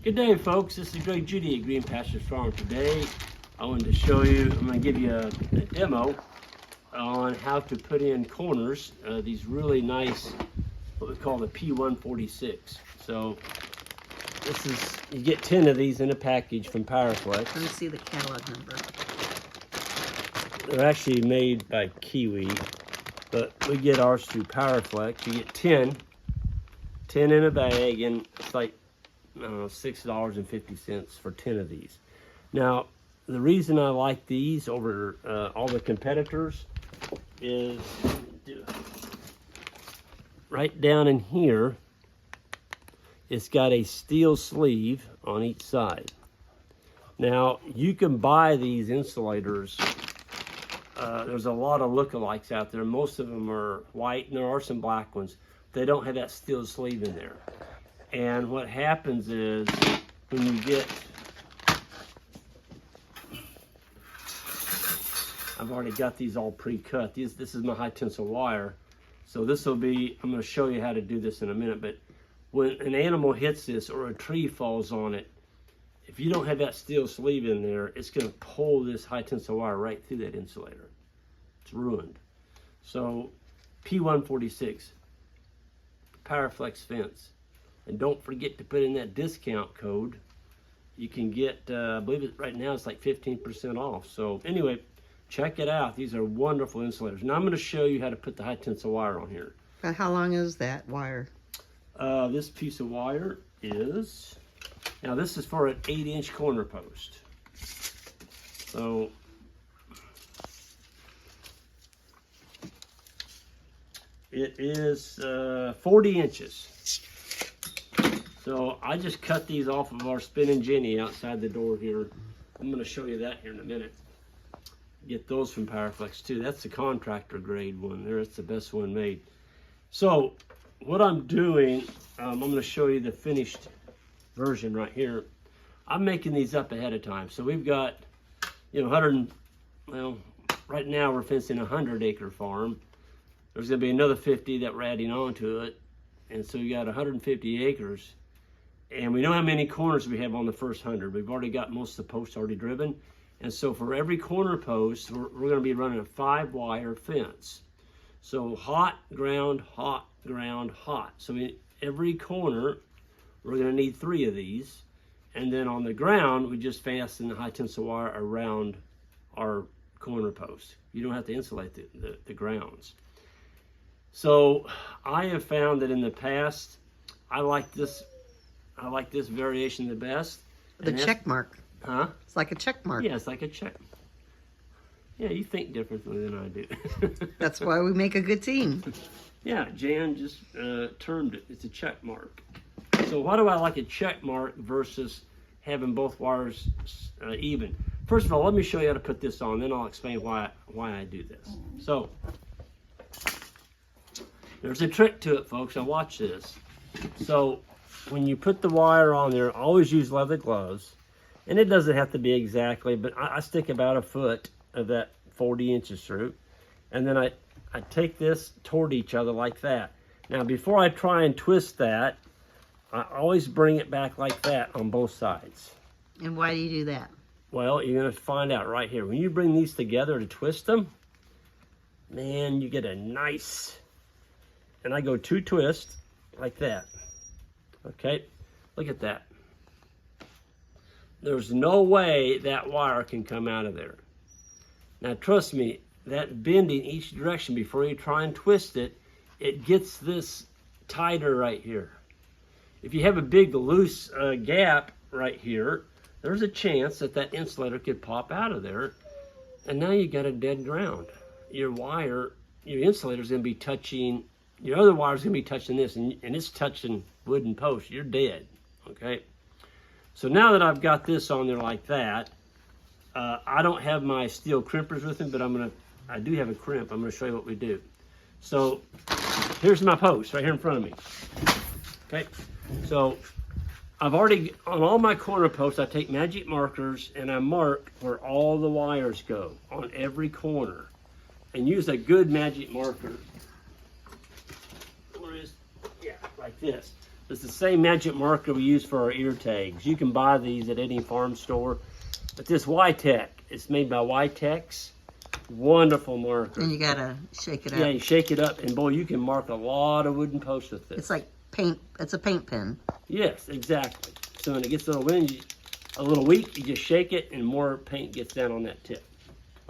Good day, folks. This is Greg Judy at Green Pastures Farm. Today, I wanted to show you, I'm going to give you a demo on how to put in corners, these really nice, what we call the P146. So, this is, you get 10 of these in a package from Powerflex. Let me see the catalog number. They're actually made by Kiwi, but we get ours through Powerflex. You get 10 in a bag, and it's like, I don't know, $6.50 for 10 of these. Now, the reason I like these over all the competitors is right down in here, it's got a steel sleeve on each side. Now, you can buy these insulators. There's a lot of lookalikes out there. Most of them are white, and there are some black ones. They don't have that steel sleeve in there. And what happens is when you get, I've already got these all pre-cut. This is my high tensile wire. So this will be, I'm going to show you how to do this in a minute, but when an animal hits this or a tree falls on it, if you don't have that steel sleeve in there, it's going to pull this high tensile wire right through that insulator. It's ruined. So P146, Powerflex fence. And don't forget to put in that discount code. You can get, I believe it right now it's like 15% off. So anyway, check it out. These are wonderful insulators. Now I'm going to show you how to put the high tensile wire on here. How long is that wire? This piece of wire is, now this is for an 8-inch corner post. So it is 40 inches. So I just cut these off of our spinning Jenny outside the door here. I'm going to show you that here in a minute. Get those from Powerflex too. That's the contractor grade one there. It's the best one made. So what I'm doing, I'm going to show you the finished version right here. I'm making these up ahead of time. So we've got, you know, well, right now we're fencing a 100-acre farm. There's going to be another 50 that we're adding on to it. And so we got 150 acres. And we know how many corners we have on the first 100. We've already got most of the posts already driven. And so for every corner post, we're going to be running a 5-wire fence. So hot, ground, hot, ground, hot. So in every corner, we're going to need 3 of these. And then on the ground, we just fasten the high tensile wire around our corner post. You don't have to insulate the grounds. So I have found that in the past, I like this variation the best. The check mark. Huh? It's like a check mark. Yeah, it's like a check. Yeah, you think differently than I do. That's why we make a good team. Yeah, Jan just termed it. It's a check mark. So why do I like a check mark versus having both wires even? First of all, let me show you how to put this on. Then I'll explain why I do this. So there's a trick to it, folks. Now watch this. So when you put the wire on there, always use leather gloves. And it doesn't have to be exactly, but I stick about a foot of that 40 inches through. And then I take this toward each other like that. Now, before I try and twist that, I always bring it back like that on both sides. And why do you do that? Well, you're going to find out right here. When you bring these together to twist them, man, you get a nice, and I go 2 twists like that. Okay, look at that. There's no way that wire can come out of there. Now trust me, that bending each direction before you try and twist it, it gets this tighter right here. If you have a big loose gap right here, there's a chance that that insulator could pop out of there, and now you got a dead ground. Your wire, your insulator's gonna be touching, your other wire's gonna be touching this, and it's touching wooden post. You're dead, okay? So now that I've got this on there like that, I don't have my steel crimpers with me, but I do have a crimp. I'm gonna show you what we do. So here's my post right here in front of me. Okay, so I've already, on all my corner posts, I take magic markers and I mark where all the wires go on every corner, and use a good magic marker. Where is, yeah, like this. It's the same magic marker we use for our ear tags. You can buy these at any farm store. But this Y-Tech, it's made by Y-Tex. Wonderful marker. And you gotta shake it up. Yeah, you shake it up, and boy, you can mark a lot of wooden posts with this. It's like paint. It's a paint pen. Yes, exactly. So when it gets a little windy, a little weak, you just shake it, and more paint gets down on that tip.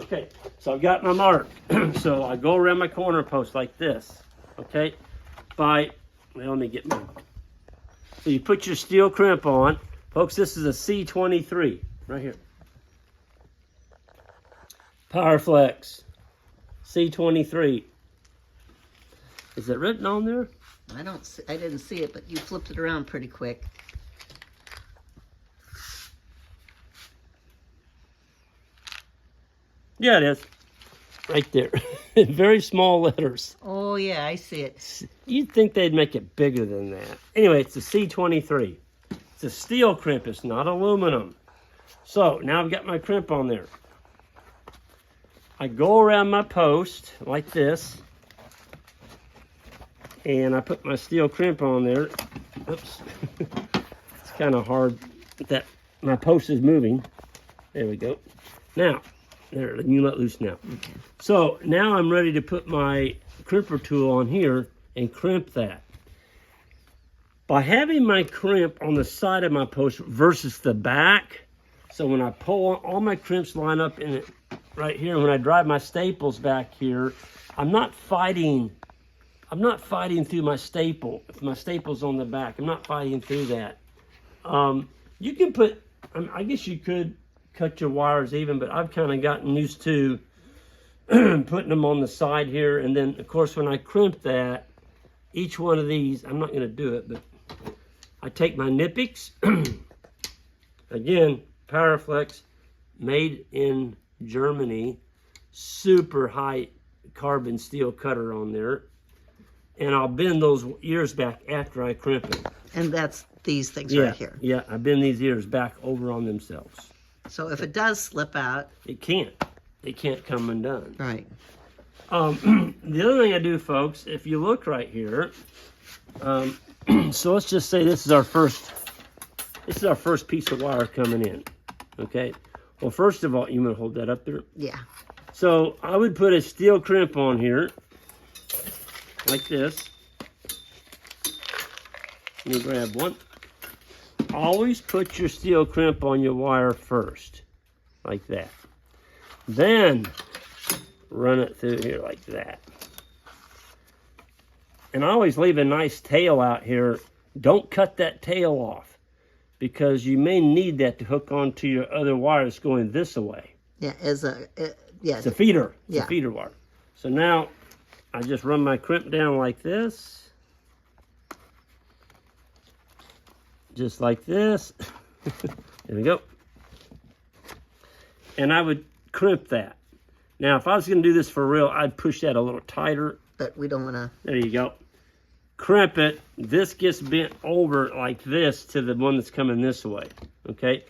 Okay, so I've got my mark. So I go around my corner post like this. Okay, well, let me get my. So you put your steel crimp on, folks. This is a C23 right here. PowerFlex C23. Is it written on there? I didn't see it, but you flipped it around pretty quick. Yeah, it is. Right there. In very small letters. Oh yeah, I see it. You'd think they'd make it bigger than that. Anyway, it's a C23. It's a steel crimp. It's not aluminum. So now I've got my crimp on there. I go around my post like this, and I put my steel crimp on there. Oops. It's kind of hard that my post is moving. There we go. Now, there, you let loose now. Okay. So now I'm ready to put my crimper tool on here and crimp that. By having my crimp on the side of my post versus the back, so when I pull, all my crimps line up in it right here. When I drive my staples back here, I'm not fighting through my staple. If my staple's on the back, I'm not fighting through that. You can put, I guess you could cut your wires even, but I've kind of gotten used to putting them on the side here. And then, of course, when I crimp that, each one of these, I'm not going to do it, but I take my Nippics. Again, PowerFlex, made in Germany, super high carbon steel cutter on there. And I'll bend those ears back after I crimp it. And that's these things Yeah, right here. yeah, I bend these ears back over on themselves. So if it does slip out, It can't. It can't come undone. right? The other thing I do, folks, if you look right here, so let's just say this is our first piece of wire coming in. Okay. Well, first of all, you want to hold that up there? Yeah. So I would put a steel crimp on here, like this. Let me grab one. Always put your steel crimp on your wire first, like that. Then run it through here like that. And I always leave a nice tail out here. Don't cut that tail off, because you may need that to hook onto your other wires going this way. Yeah, yeah. It's a feeder. It's Yeah. a feeder wire. So now I just run my crimp down like this. Just like this. There we go. And I would crimp that. Now, if I was going to do this for real, I'd push that a little tighter. But we don't want to. There you go. Crimp it. This gets bent over like this to the one that's coming this way. Okay?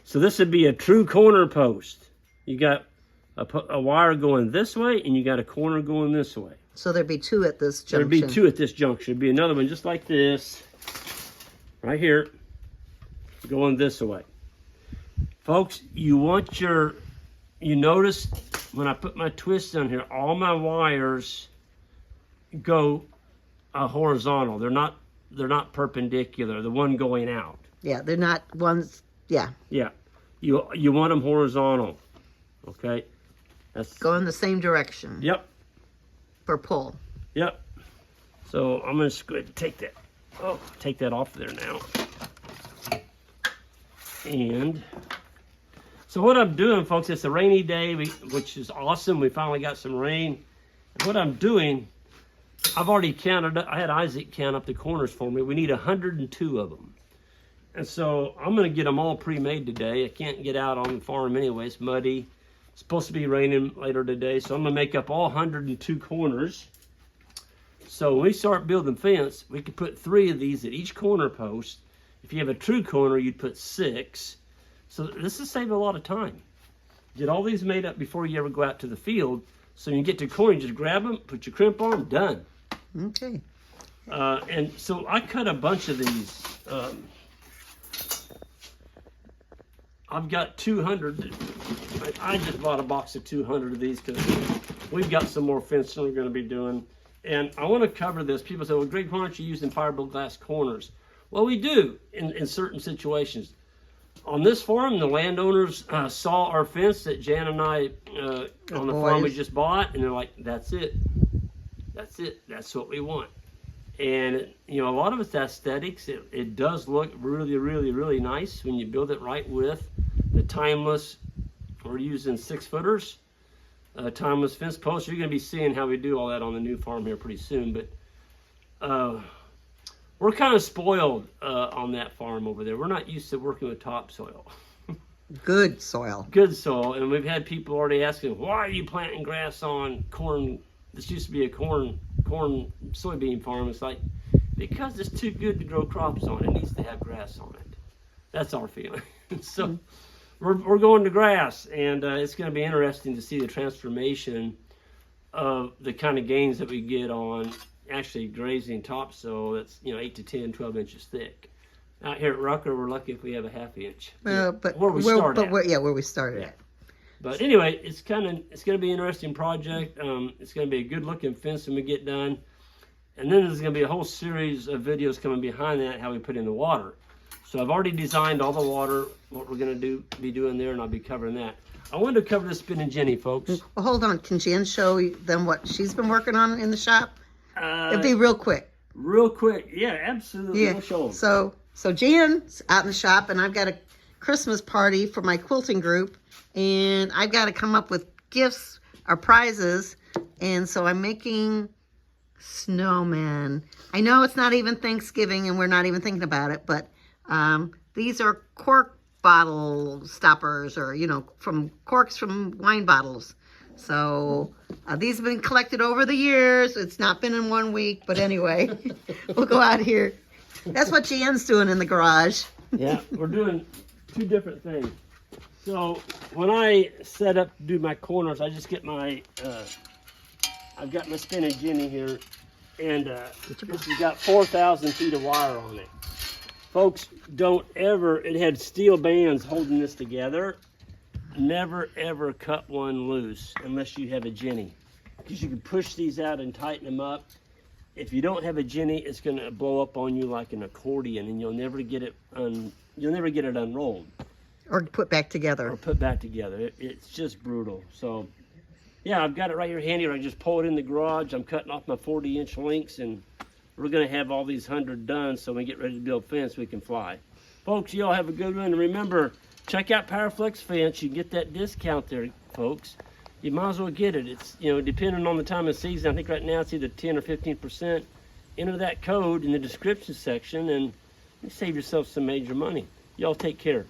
So this would be a true corner post. You got a wire going this way, and you got a corner going this way. So there'd be two at this junction. There'd be two at this junction. There'd be another one just like this. Right here. Going this way. Folks, you notice when I put my twist on here, all my wires go horizontal. They're not perpendicular. The one going out. Yeah, they're not ones. Yeah. Yeah. You want them horizontal. Okay. That's Go in the same direction. Yep. For pull. Yep. So I'm gonna go ahead and take that off there now. And so what I'm doing, folks, it's a rainy day, which is awesome. We finally got some rain. What I'm doing, I've already counted. I had Isaac count up the corners for me. We need 102 of them. And so I'm going to get them all pre-made today. I can't get out on the farm anyway. It's muddy. It's supposed to be raining later today. So I'm going to make up all 102 corners. So when we start building fence, we could put 3 of these at each corner post. If you have a true corner, you'd put 6. So this is saving a lot of time. Get all these made up before you ever go out to the field. So when you get to the corner, you just grab them, put your crimp on, done. Okay. And so I cut a bunch of these. I've got 200. I just bought a box of 200 of these because we've got some more fencing we're going to be doing. And I want to cover this. People say, well, Greg, why aren't you using fiberglass corners? Well, we do in certain situations. On this farm, the landowners saw our fence that Jan and I on the farm we just bought, and they're like, that's it. That's it. That's what we want. And, you know, a lot of it's aesthetics. It does look really, really, really nice when you build it right with the timeless. We're using 6-footers, timeless fence posts. You're going to be seeing how we do all that on the new farm here pretty soon. But we're kind of spoiled on that farm over there. We're not used to working with topsoil. Good soil. Good soil. And we've had people already asking, why are you planting grass on corn? This used to be a corn soybean farm. It's like, because it's too good to grow crops on. It needs to have grass on it. That's our feeling. So we're going to grass, and it's going to be interesting to see the transformation of the kind of gains that we get on actually grazing topsoil that's, you know, 8 to 10, 12 inches thick. Out here at Rucker, we're lucky if we have a half inch. Well, but where we started. Where we started at. But anyway, it's going to be an interesting project. It's going to be a good looking fence when we get done. And then there's going to be a whole series of videos coming behind that, how we put in the water. So I've already designed all the water, what we're going to be doing there, and I'll be covering that. I wanted to cover the spinning Jenny, folks. Well, hold on. Can Jan show them what she's been working on in the shop? It'll be real quick. Real quick. Yeah, absolutely. Yeah. We'll show them. So Jan's out in the shop, and I've got a Christmas party for my quilting group, and I've got to come up with gifts or prizes, and so I'm making snowmen. I know it's not even Thanksgiving, and we're not even thinking about it, but these are cork bottle stoppers, or, you know, from corks from wine bottles. So these have been collected over the years. It's not been in 1 week, but anyway, we'll go out here. That's what Jan's doing in the garage. Yeah, we're doing 2 different things. So when I set up to do my corners, I just get my, I've got my spinning Jenny here, and this has got 4,000 feet of wire on it. Folks, don't ever, it had steel bands holding this together. Never ever cut one loose unless you have a Jenny, because you can push these out and tighten them up. If you don't have a Jenny, it's going to blow up on you like an accordion, and you'll never get it unrolled Or put back together. It's just brutal. So yeah, I've got it right here handy. I just pull it in the garage. I'm cutting off my 40-inch links, and we're going to have all these 100 done, so when we get ready to build fence, we can fly. Folks, y'all have a good one. And remember, check out PowerFlex Fence. You can get that discount there, folks. You might as well get it. It's, you know, depending on the time of season, I think right now it's either 10 or 15%. Enter that code in the description section, and you save yourself some major money. Y'all take care.